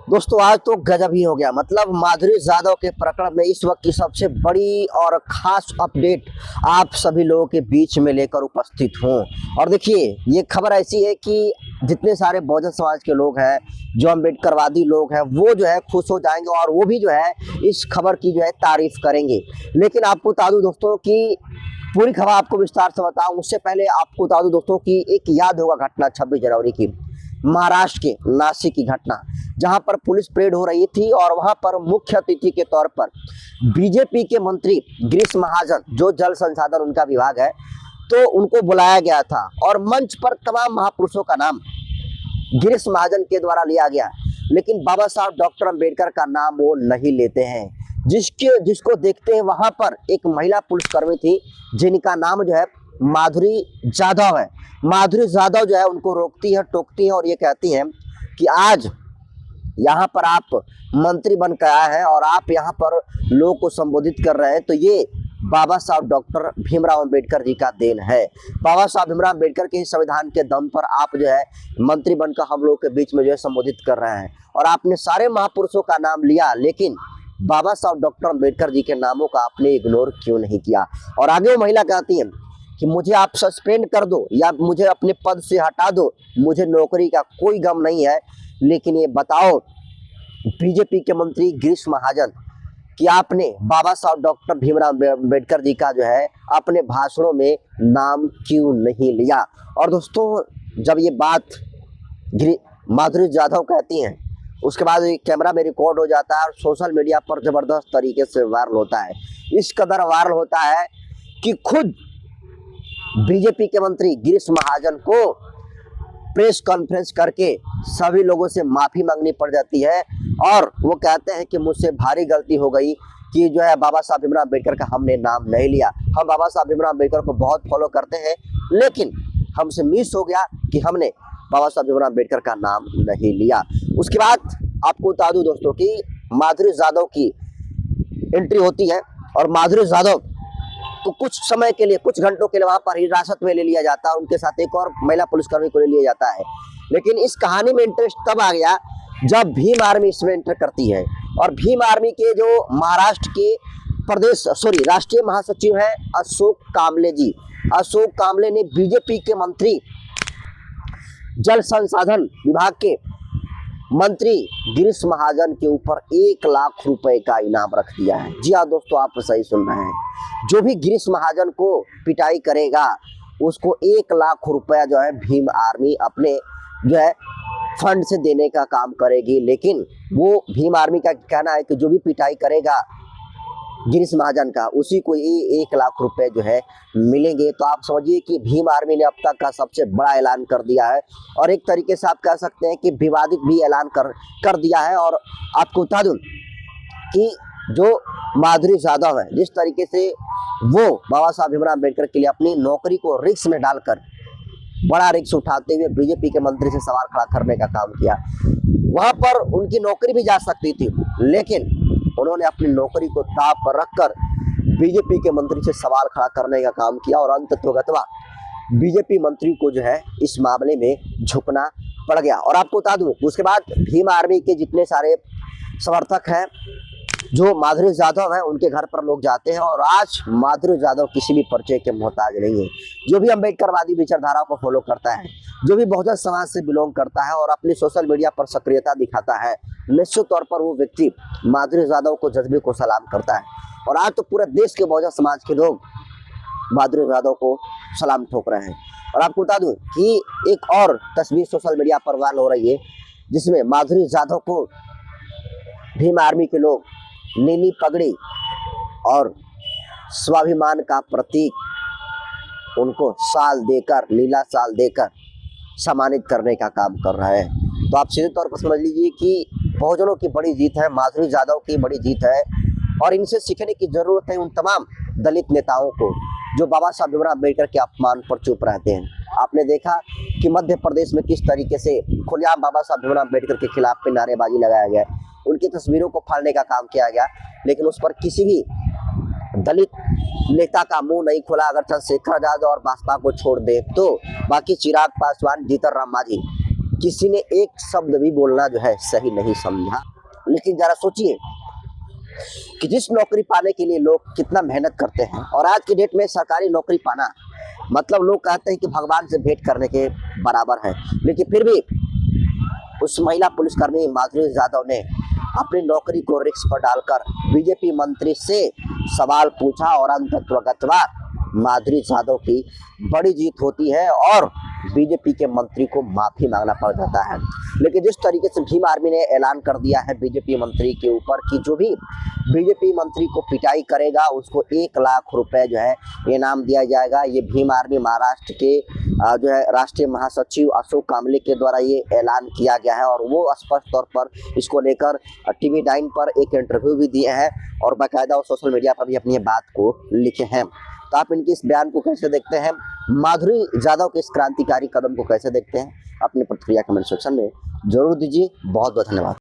दोस्तों आज तो गजब ही हो गया। मतलब माधुरी यादव के प्रकरण में इस वक्त की सबसे बड़ी और खास अपडेट आप सभी लोगों के बीच में लेकर उपस्थित हूं। और देखिए, ये खबर ऐसी है कि जितने सारे बहुजन समाज के लोग हैं, जो अम्बेडकरवादी लोग हैं, वो जो है खुश हो जाएंगे और वो भी जो है इस खबर की जो है तारीफ करेंगे। लेकिन आपको बता दूं दोस्तों कि पूरी खबर आपको विस्तार से बताऊं उससे पहले आपको बता दूं दोस्तों कि एक याद होगा घटना 26 जनवरी की, महाराष्ट्र के नासिक की घटना, जहां पर पुलिस परेड हो रही थी और वहां पर मुख्य अतिथि के तौर पर बीजेपी के मंत्री गिरीश महाजन, जो जल संसाधन उनका विभाग है, तो उनको बुलाया गया था और मंच पर तमाम महापुरुषों का नाम गिरीश महाजन के द्वारा लिया गया। लेकिन बाबा साहब डॉक्टर अंबेडकर का नाम वो नहीं लेते हैं। जिसको देखते हैं वहां पर एक महिला पुलिसकर्मी थी जिनका नाम जो है माधुरी यादव है। माधुरी यादव जो है उनको रोकती है, टोकती है और ये कहती हैं कि आज यहाँ पर आप मंत्री बनकर आए हैं और आप यहाँ पर लोगों को संबोधित कर रहे हैं, तो ये बाबा साहब डॉक्टर भीमराव अंबेडकर जी का देन है। बाबा साहब भीमराव अंबेडकर के संविधान के दम पर आप जो है मंत्री बनकर हम लोगों के बीच में जो है संबोधित कर रहे हैं और आपने सारे महापुरुषों का नाम लिया, लेकिन बाबा साहब डॉक्टर अंबेडकर जी के नामों का आपने इग्नोर क्यों नहीं किया। और आगे वो महिला कहती है कि मुझे आप सस्पेंड कर दो या मुझे अपने पद से हटा दो, मुझे नौकरी का कोई गम नहीं है, लेकिन ये बताओ बीजेपी के मंत्री गिरीश महाजन कि आपने बाबा साहब डॉक्टर भीमराव अंबेडकर जी का जो है अपने भाषणों में नाम क्यों नहीं लिया। और दोस्तों जब ये बात माधुरी यादव कहती हैं उसके बाद कैमरा में रिकॉर्ड हो जाता है और सोशल मीडिया पर जबरदस्त तरीके से वायरल होता है। इस कदर वायरल होता है कि खुद बीजेपी के मंत्री गिरीश महाजन को प्रेस कॉन्फ्रेंस करके सभी लोगों से माफी मांगनी पड़ जाती है और वो कहते हैं कि मुझसे भारी गलती हो गई कि जो है बाबा साहब भीमराव अम्बेडकर का हमने नाम नहीं लिया। हम बाबा साहब भीमराव अम्बेडकर को बहुत फॉलो करते हैं, लेकिन हमसे मिस हो गया कि हमने बाबा साहब भीमराव अम्बेडकर का नाम नहीं लिया। उसके बाद आपको बता दूं दोस्तों कि माधुरी यादव की एंट्री होती है और माधुरी यादव तो कुछ समय के लिए, कुछ घंटों के लिए वहां पर हिरासत में ले लिया जाता है। उनके साथ एक और महिला पुलिसकर्मी को ले लिया जाता है। लेकिन इस कहानी में इंटरेस्ट तब आ गया जब भीम आर्मी इसमें एंटर करती है और भीम आर्मी के जो महाराष्ट्र के राष्ट्रीय महासचिव हैं अशोक कामले जी। अशोक कामले ने बीजेपी के मंत्री, जल संसाधन विभाग के मंत्री गिरीश महाजन के ऊपर 1 लाख रुपए का इनाम रख दिया है। जी हाँ दोस्तों, आप सही सुन रहे हैं। जो भी गिरीश महाजन को पिटाई करेगा उसको 1 लाख रुपया जो है भीम आर्मी अपने जो है फंड से देने का काम करेगी। लेकिन वो भीम आर्मी का कहना है कि जो भी पिटाई करेगा गिरीश महाजन का, उसी को 1 लाख रुपए जो है मिलेंगे। तो आप समझिए कि भीम आर्मी ने अब तक का सबसे बड़ा ऐलान कर दिया है और एक तरीके से आप कह सकते हैं कि विवादित भी ऐलान कर दिया है। और आपको बता दूं कि जो माधुरी यादव है, जिस तरीके से वो बाबा साहब भीमराव अम्बेडकर के लिए अपनी नौकरी को रिस्क में डालकर, बड़ा रिस्क उठाते हुए बीजेपी के मंत्री से सवाल खड़ा करने का काम किया, वहां पर उनकी नौकरी भी जा सकती थी, लेकिन उन्होंने अपनी नौकरी को दांव पर रखकर बीजेपी के मंत्री से सवाल खड़ा करने का काम किया और अंततोगत्वा बीजेपी मंत्री को जो है इस मामले में झुकना पड़ गया। और आपको बता दूं उसके बाद भीम आर्मी के जितने सारे समर्थक हैं, जो माधुरी यादव हैं, उनके घर पर लोग जाते हैं और आज माधुरी यादव किसी भी परिचय के मोहताज नहीं है। जो भी अम्बेडकरवादी विचारधाराओं को फॉलो करता है, जो भी बहुजन समाज से बिलोंग करता है और अपनी सोशल मीडिया पर सक्रियता दिखाता है, निश्चित तौर पर वो व्यक्ति माधुरी यादव को जज्बे को सलाम करता है। और आज तो पूरे देश के बहुजन समाज के लोग माधुरी यादव को सलाम ठोक रहे हैं। और आपको बता दूं कि एक और तस्वीर सोशल मीडिया पर वायरल हो रही है जिसमें माधुरी यादव को भीम आर्मी के लोग नीली पगड़ी और स्वाभिमान का प्रतीक उनको साल देकर, नीला साल देकर सम्मानित करने का काम कर रहा है। तो आप सीधे तौर पर समझ लीजिए कि बहुजनों की बड़ी जीत है, माधुरी यादव की बड़ी जीत है और इनसे सीखने की जरूरत है उन तमाम दलित नेताओं को जो बाबा साहब भीमराव अम्बेडकर के अपमान पर चुप रहते हैं। आपने देखा कि मध्य प्रदेश में किस तरीके से खुलेआम बाबा साहब भीमराव अम्बेडकर के खिलाफ पे नारेबाजी लगाया गया, उनकी तस्वीरों को फाड़ने का काम किया गया, लेकिन उस पर किसी भी दलित नेता का मुंह नहीं खुला। अगर चंद्रशेखर आजाद और भाजपा को छोड़ दे तो बाकी चिराग पासवान, जीतन राम मांझी, किसी ने एक शब्द भी बोलना जो है सही नहीं समझा। लेकिन जरा सोचिए कि जिस नौकरी पाने के लिए लोग कितना मेहनत करते हैं, और आज की डेट में सरकारी नौकरी पाना मतलब लोग कहते हैं कि भगवान से भेंट करने के बराबर है। लेकिन फिर भी उस महिला पुलिसकर्मी माधुरी यादव ने अपनी नौकरी को रिस्क पर डालकर बीजेपी मंत्री से सवाल पूछा और अंततः माधुरी यादव की बड़ी जीत होती है और बीजेपी के मंत्री को माफी मांगना पड़ जाता है। लेकिन जिस तरीके से भीम आर्मी ने ऐलान कर दिया है बीजेपी मंत्री के ऊपर कि जो भी बीजेपी मंत्री को पिटाई करेगा उसको 1 लाख रुपए जो है इनाम दिया जाएगा। ये भीम आर्मी महाराष्ट्र के जो है राष्ट्रीय महासचिव अशोक कामले के द्वारा ये ऐलान किया गया है, और वो स्पष्ट तौर पर इसको लेकर TV9 पर एक इंटरव्यू भी दिए हैं और बाकायदा वो सोशल मीडिया पर भी अपनी बात को लिखे हैं। तो आप इनके इस बयान को कैसे देखते हैं, माधुरी यादव के इस क्रांतिकारी कदम को कैसे देखते हैं, अपनी प्रतिक्रिया कमेंट सेक्शन में जरूर दीजिए। बहुत बहुत धन्यवाद।